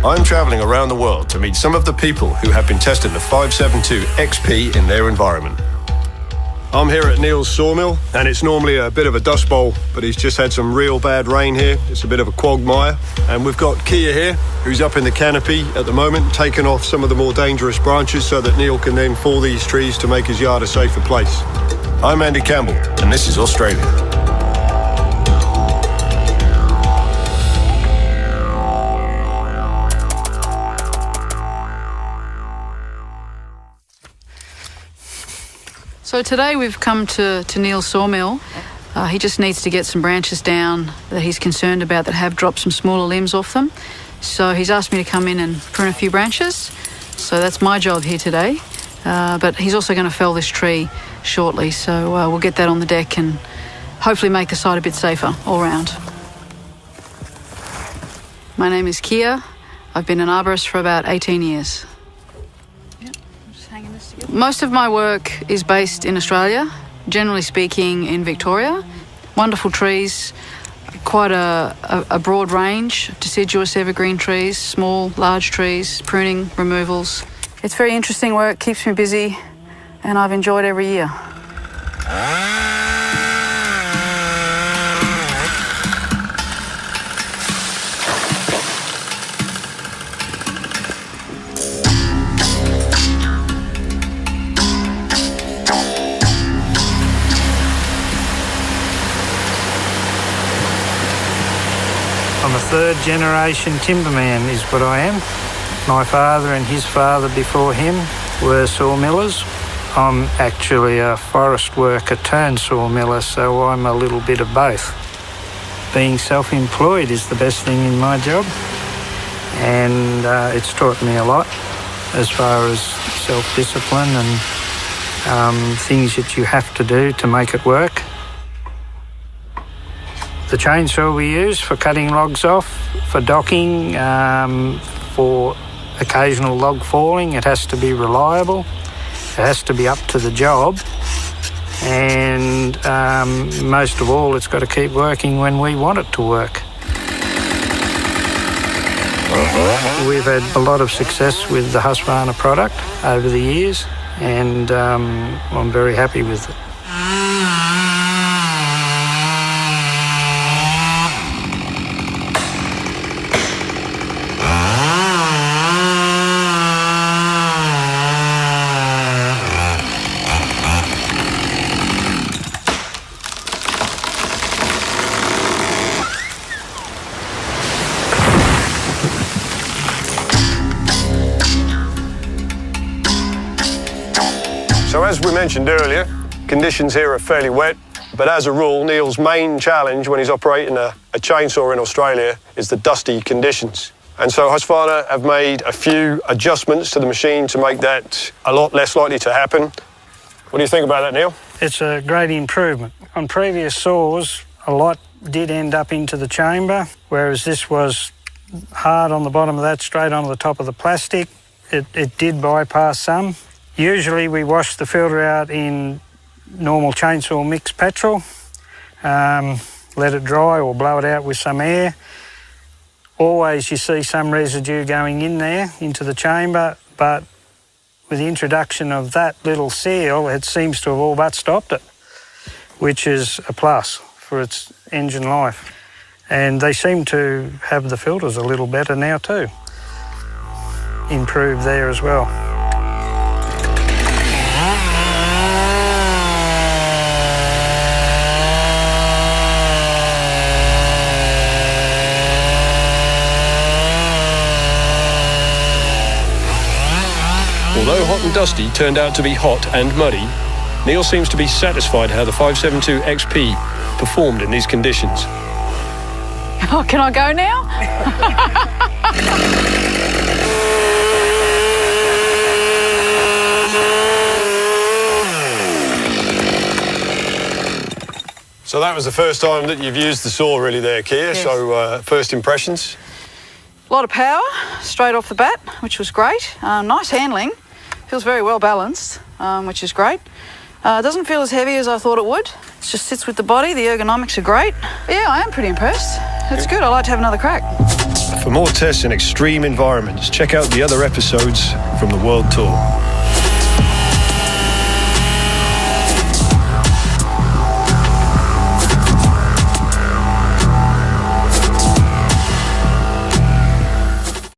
I'm travelling around the world to meet some of the people who have been testing the 572 XP in their environment. I'm here at Neil's sawmill, and it's normally a bit of a dust bowl, but he's just had some real bad rain here. It's a bit of a quagmire. And we've got Kia here, who's up in the canopy at the moment, taking off some of the more dangerous branches so that Neil can then fall these trees to make his yard a safer place. I'm Andy Campbell, and this is Australia. So today we've come to Neil's sawmill. He just needs to get some branches down that he's concerned about that have dropped some smaller limbs off them. So he's asked me to come in and prune a few branches. So that's my job here today. But he's also going to fell this tree shortly. So we'll get that on the deck and hopefully make the site a bit safer all round. My name is Kia. I've been an arborist for about 18 years. Most of my work is based in Australia, generally speaking in Victoria. Wonderful trees, quite a broad range, deciduous evergreen trees, small, large trees, pruning, removals. It's very interesting work, keeps me busy, and I've enjoyed every year. I'm a third-generation timberman is what I am. My father and his father before him were sawmillers. I'm actually a forest worker turned sawmiller, so I'm a little bit of both. Being self-employed is the best thing in my job, and it's taught me a lot as far as self-discipline and things that you have to do to make it work. The chainsaw we use for cutting logs off, for docking, for occasional log falling, it has to be reliable, it has to be up to the job, and most of all, it's got to keep working when we want it to work. We've had a lot of success with the Husqvarna product over the years, and I'm very happy with it. So as we mentioned earlier, conditions here are fairly wet, but as a rule, Neil's main challenge when he's operating a chainsaw in Australia is the dusty conditions. And so Husqvarna have made a few adjustments to the machine to make that a lot less likely to happen. What do you think about that, Neil? It's a great improvement. On previous saws, a lot did end up into the chamber, whereas this was hard on the bottom of that, straight onto the top of the plastic. It did bypass some. Usually we wash the filter out in normal chainsaw mix petrol, let it dry or blow it out with some air. Always you see some residue going in there into the chamber, but with the introduction of that little seal, it seems to have all but stopped it, which is a plus for its engine life. And they seem to have the filters a little better now too. Improved there as well. Although hot and dusty turned out to be hot and muddy, Neil seems to be satisfied how the 572 XP performed in these conditions. Oh, can I go now? So that was the first time that you've used the saw really there, Kia, yes. So first impressions? A lot of power straight off the bat, which was great. Nice handling. Feels very well balanced, which is great. It doesn't feel as heavy as I thought it would. It just sits with the body. The ergonomics are great. Yeah, I am pretty impressed. It's good. I'd like to have another crack. For more tests in extreme environments, check out the other episodes from the World Tour.